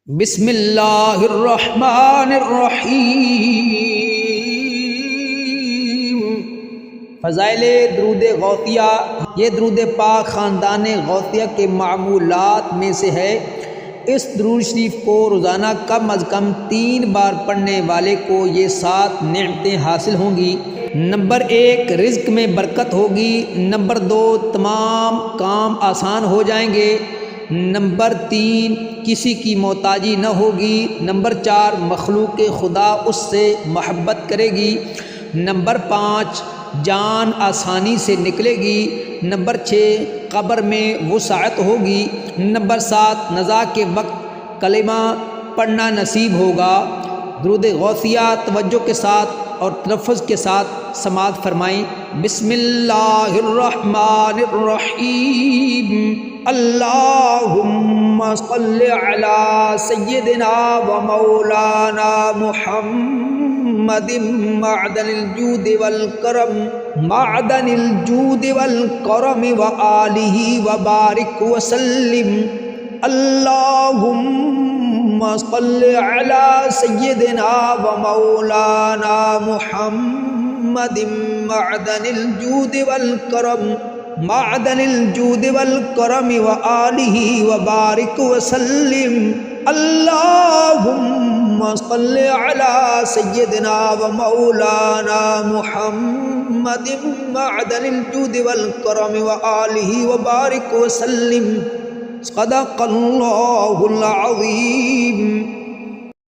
بسم اللہ الرحمن الرحیم۔ فضائل درود غوثیہ۔ یہ درود پاک خاندان غوثیہ کے معمولات میں سے ہے۔ اس درود شریف کو روزانہ کم از کم 3 بار پڑھنے والے کو یہ 7 نعمتیں حاصل ہوں گی۔ نمبر 1، رزق میں برکت ہوگی۔ نمبر 2، تمام کام آسان ہو جائیں گے۔ نمبر 3، کسی کی محتاجی نہ ہوگی۔ نمبر 4، مخلوق خدا اس سے محبت کرے گی۔ نمبر 5، جان آسانی سے نکلے گی۔ نمبر 6، قبر میں وسعت ہوگی۔ نمبر 7، نزا کے وقت کلمہ پڑھنا نصیب ہوگا۔ درود غوثیہ توجہ کے ساتھ اور تلفظ کے ساتھ سماعت فرمائیں۔ بسم اللہ الرحمن الرحیم۔ اللہم صل علی سیدنا و مولانا محمد معدن الجود والکرم و آلہ و بارک وسلم۔ اللہم صل علی سیدنا و مولانا محمد معدن الجود والکرم و آلہ و بارک وسلم۔ اللہم صل علی سیدنا و مولانا محمد معدن الجود والکرم و آلہ و بارک وسلم۔ صدق اللہ العظیم۔